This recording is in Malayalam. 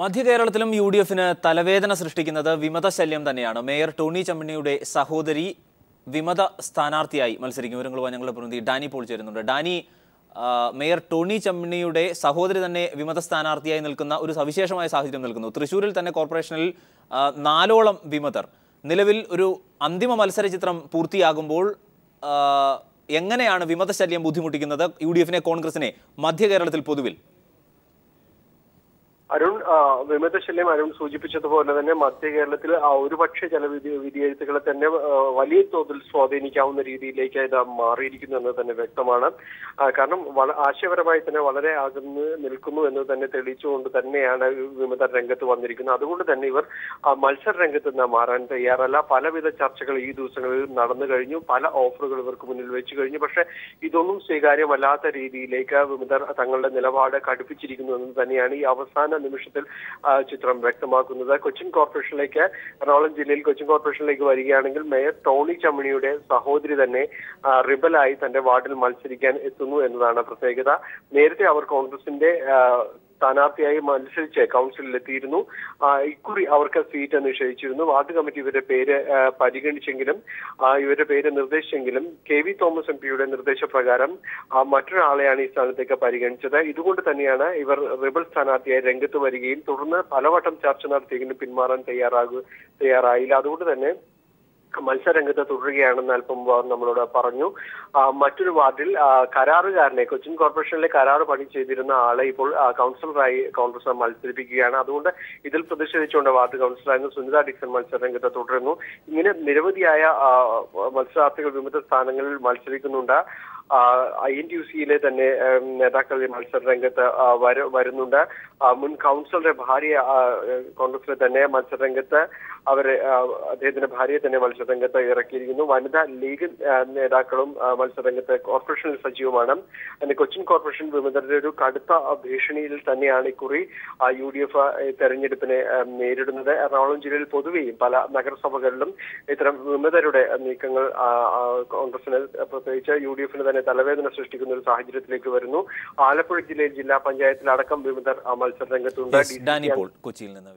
മധ്യകേരളത്തിലും യു.ഡി.എഫിന് തലവേദന സൃഷ്ടിക്കുന്നത് വിമതശല്യം തന്നെയാണ്. മേയർ ടോണി ചമ്മിണിയുടെ സഹോദരി വിമത സ്ഥാനാർത്ഥിയായി മത്സരിക്കും. വിവരങ്ങളുമായി ഞങ്ങളുടെ പ്രതിനിധി ഡാനി പോൾ ചേരുന്നുണ്ട്. ഡാനി, മേയർ ടോണി ചമ്മിണിയുടെ സഹോദരി തന്നെ വിമത സ്ഥാനാർത്ഥിയായി നിൽക്കുന്ന ഒരു സവിശേഷമായ സാഹചര്യം നിൽക്കുന്നു. തൃശ്ശൂരിൽ തന്നെ കോർപ്പറേഷനിൽ 4ഓളം വിമതർ. നിലവിൽ ഒരു അന്തിമ മത്സര ചിത്രം പൂർത്തിയാകുമ്പോൾ എങ്ങനെയാണ് വിമതശല്യം ബുദ്ധിമുട്ടിക്കുന്നത് യു.ഡി.എഫിനെ, കോൺഗ്രസിനെ മധ്യകേരളത്തിൽ പൊതുവിൽ? അരുൺ, വിമതശല്യം അരുൺ സൂചിപ്പിച്ചതുപോലെ തന്നെ മധ്യകേരളത്തിൽ ഒരുപക്ഷെ ചില വിധിയെഴുത്തുകളെ തന്നെ വലിയ തോതിൽ സ്വാധീനിക്കാവുന്ന രീതിയിലേക്ക് ഇത് മാറിയിരിക്കുന്നു എന്ന് തന്നെ വ്യക്തമാണ്. കാരണം ആശയപരമായി തന്നെ വളരെ അകന്ന് നിൽക്കുന്നു എന്ന് തന്നെ തെളിയിച്ചുകൊണ്ട് തന്നെയാണ് വിമതർ രംഗത്ത് വന്നിരിക്കുന്നത്. അതുകൊണ്ട് തന്നെ ഇവർ മത്സര രംഗത്ത് നിന്ന് മാറാൻ തയ്യാറല്ല. പലവിധ ചർച്ചകൾ ഈ ദിവസങ്ങളിൽ നടന്നു കഴിഞ്ഞു, പല ഓഫറുകൾ ഇവർക്ക് മുന്നിൽ വെച്ചു കഴിഞ്ഞു. പക്ഷെ ഇതൊന്നും സ്വീകാര്യമല്ലാത്ത രീതിയിലേക്ക് വിമതർ തങ്ങളുടെ നിലപാട് കടുപ്പിച്ചിരിക്കുന്നു എന്ന് തന്നെയാണ് ഈ അവസാന നിമിഷത്തിൽ ചിത്രം വ്യക്തമാക്കുന്നത്. കൊച്ചിൻ കോർപ്പറേഷനിലേക്ക്, എറണാകുളം ജില്ലയിൽ കൊച്ചിൻ കോർപ്പറേഷനിലേക്ക് വരികയാണെങ്കിൽ മേയർ ടോണി ചമ്മിണിയുടെ സഹോദരി തന്നെ റിബലായി തന്റെ വാർഡിൽ മത്സരിക്കാൻ എത്തുന്നു എന്നതാണ് പ്രത്യേകത. നേരത്തെ അവർ കോൺഗ്രസിന്റെ സ്ഥാനാർത്ഥിയായി മത്സരിച്ച് കൗൺസിലിൽ എത്തിയിരുന്നു. ഇക്കുറി അവർക്ക് സീറ്റ് നിഷേധിച്ചിരുന്നു. വാർഡ് കമ്മിറ്റി ഇവരുടെ പേര് പരിഗണിച്ചെങ്കിലും ഇവരുടെ പേര് നിർദ്ദേശിച്ചെങ്കിലും കെ.വി. തോമസ് എം.പിയുടെ നിർദ്ദേശപ്രകാരം മറ്റൊരാളെയാണ് ഈ സ്ഥാനത്തേക്ക് പരിഗണിച്ചത്. ഇതുകൊണ്ട് തന്നെയാണ് ഇവർ റിബൽ സ്ഥാനാർത്ഥിയായി രംഗത്ത് വരികയും തുടർന്ന് പലവട്ടം ചർച്ച നടത്തിയെങ്കിലും പിന്മാറാൻ തയ്യാറായില്ല. അതുകൊണ്ട് തന്നെ മത്സരരംഗത്ത് തുടരുകയാണെന്ന് അല്പം നമ്മളോട് പറഞ്ഞു. മറ്റൊരു വാർഡിൽ കരാറുകാരനെ, കൊച്ചിൻ കോർപ്പറേഷനിലെ കരാറ് പണി ചെയ്തിരുന്ന ആളെ ഇപ്പോൾ കൗൺസിലറായി കോൺഗ്രസ് മത്സരിപ്പിക്കുകയാണ്. അതുകൊണ്ട് ഇതിൽ പ്രതിഷേധിച്ചുകൊണ്ട് വാർഡ് കൗൺസിലറായിരുന്ന സുനിത ഡിക്സൺ മത്സരരംഗത്ത് തുടരുന്നു. ഇങ്ങനെ നിരവധിയായ മത്സരാർത്ഥികൾ വിവിധ സ്ഥാനങ്ങളിൽ മത്സരിക്കുന്നുണ്ട്. INTUC-യിലെ തന്നെ നേതാക്കൾ മത്സര രംഗത്ത് വരുന്നുണ്ട്. മുൻ കൗൺസിലറുടെ ഭാര്യ കോൺഗ്രസിലെ തന്നെ മത്സരരംഗത്ത് അദ്ദേഹത്തിന്റെ ഭാര്യയെ തന്നെ മത്സരരംഗത്ത് ഇറക്കിയിരിക്കുന്നു. വനിതാ ലീഗ് നേതാക്കളും മത്സരരംഗത്ത് കോർപ്പറേഷനിൽ സജീവമാണ്. കൊച്ചിൻ കോർപ്പറേഷൻ വിമതരുടെ ഒരു കടുത്ത ഭീഷണിയിൽ തന്നെയാണ് ഇക്കുറി UDF തെരഞ്ഞെടുപ്പിനെ നേരിടുന്നത്. എറണാകുളം ജില്ലയിൽ പൊതുവെയും പല നഗരസഭകളിലും ഇത്തരം വിമതരുടെ നീക്കങ്ങൾ കോൺഗ്രസിന്, പ്രത്യേകിച്ച് UDF-ന് തന്നെ തലവേദന സൃഷ്ടിക്കുന്ന ഒരു സാഹചര്യത്തിലേക്ക് വരുന്നു. ആലപ്പുഴ ജില്ലയിൽ ജില്ലാ പഞ്ചായത്തിലടക്കം വിമതർ മത്സര രംഗത്തുണ്ട്. ഡാനി പോൾ കൊച്ചിയിൽ നിന്ന്.